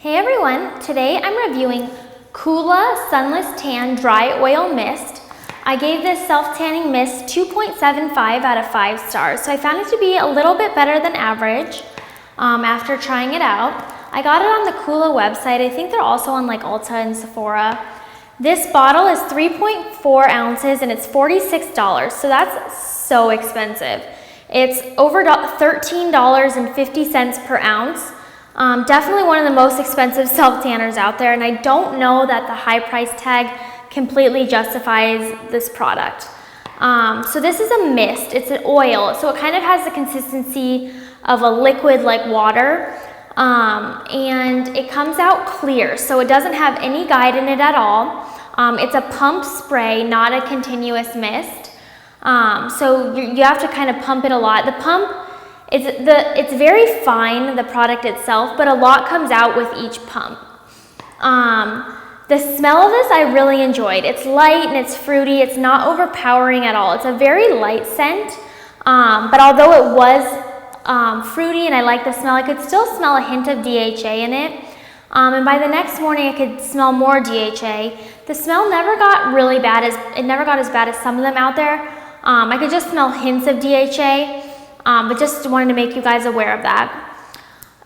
Hey everyone, today I'm reviewing Coola Sunless Tan Dry Oil Mist. I gave this self-tanning mist 2.75 out of 5 stars, so I found it to be a little bit better than average after trying it out. I got it on the Coola website. I think they're also on like Ulta and Sephora. This bottle is 3.4 ounces and it's $46, so that's so expensive. It's over $13.50 per ounce. Definitely one of the most expensive self-tanners out there, and I don't know that the high price tag completely justifies this product. So this is a mist, it's an oil, so it kind of has the consistency of a liquid like water, and it comes out clear, so it doesn't have any guide in it at all. It's a pump spray, not a continuous mist, so you have to kind of pump it a lot. The pump, it's very fine, the product itself, but a lot comes out with each pump. The smell of this I really enjoyed. It's light and it's fruity. It's not overpowering at all. It's a very light scent, but although it was fruity and I like the smell, I could still smell a hint of DHA in it. And by the next morning I could smell more DHA. The smell never got really bad, it never got as bad as some of them out there. I could just smell hints of DHA. But just wanted to make you guys aware of that.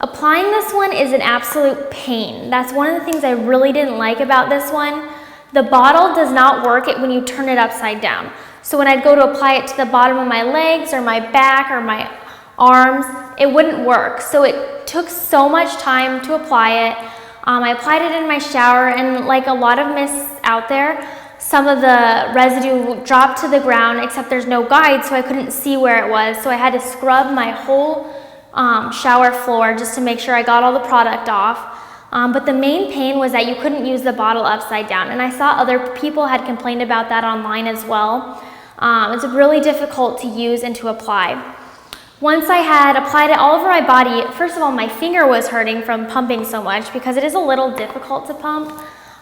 Applying this one is an absolute pain. That's one of the things I really didn't like about this one. The bottle does not work when you turn it upside down. So when I'd go to apply it to the bottom of my legs or my back or my arms, it wouldn't work. So it took so much time to apply it. I applied it in my shower, and like a lot of mists out there, some of the residue dropped to the ground, except there's no guide, so I couldn't see where it was. So I had to scrub my whole shower floor just to make sure I got all the product off. But the main pain was that you couldn't use the bottle upside down, and I saw other people had complained about that online as well. It's really difficult to use and to apply. Once I had applied it all over my body, first of all, my finger was hurting from pumping so much because it is a little difficult to pump.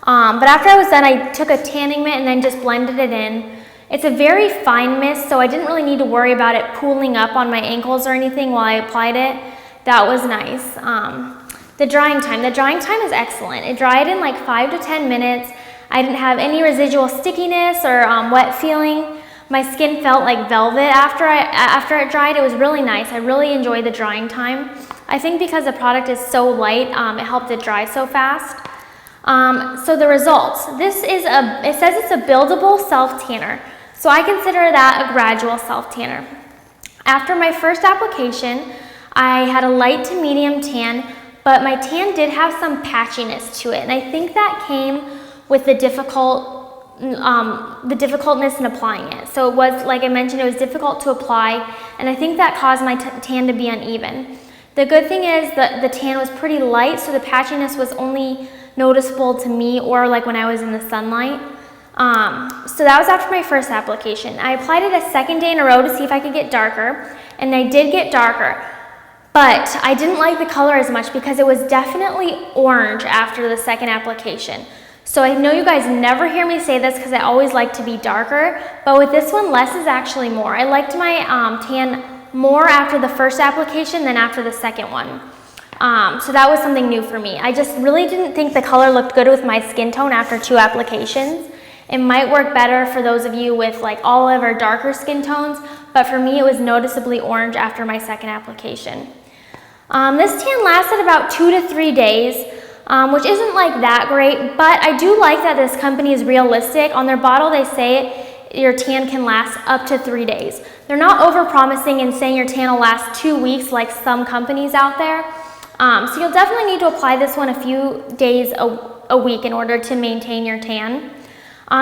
But after I was done, I took a tanning mitt and then just blended it in. It's a very fine mist, so I didn't really need to worry about it pooling up on my ankles or anything while I applied it. That was nice. The drying time is excellent. It dried in like 5 to 10 minutes. I didn't have any residual stickiness or wet feeling. My skin felt like velvet after it dried. It was really nice. I really enjoyed the drying time. I think because the product is so light, it helped it dry so fast. So the results, it says it's a buildable self-tanner. So I consider that a gradual self-tanner. After my first application, I had a light to medium tan, but my tan did have some patchiness to it. And I think that came with the difficultness in applying it. So it was, like I mentioned, it was difficult to apply, and I think that caused my tan to be uneven. The good thing is that the tan was pretty light, so the patchiness was only noticeable to me or like when I was in the sunlight. So that was after my first application. I applied it a second day in a row to see if I could get darker, and I did get darker, but I didn't like the color as much because it was definitely orange after the second application. So I know you guys never hear me say this because I always like to be darker, but with this one, less is actually more. I liked my tan more after the first application than after the second one. So that was something new for me. I just really didn't think the color looked good with my skin tone after 2 applications. It might work better for those of you with like olive or darker skin tones, but for me it was noticeably orange after my second application. This tan lasted about 2 to 3 days, which isn't like that great, but I do like that this company is realistic. On their bottle they say your tan can last up to 3 days. They're not over-promising and saying your tan will last 2 weeks like some companies out there. So you'll definitely need to apply this one a few days a week in order to maintain your tan.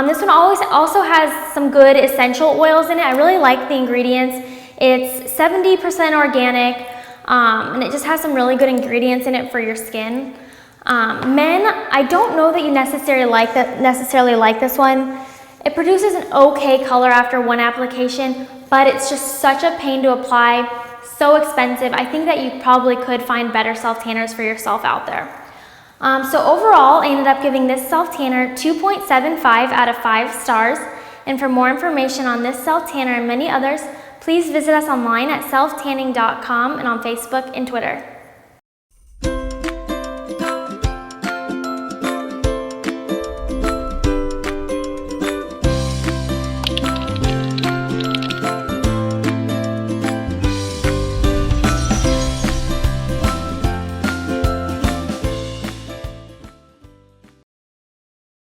This one also has some good essential oils in it. I really like the ingredients. It's 70% organic, and it just has some really good ingredients in it for your skin. Men, I don't know that you necessarily like this one. It produces an okay color after 1 application, but it's just such a pain to apply. So expensive. I think that you probably could find better self-tanners for yourself out there. So overall, I ended up giving this self-tanner 2.75 out of 5 stars. And for more information on this self-tanner and many others, please visit us online at SelfTanning.com and on Facebook and Twitter.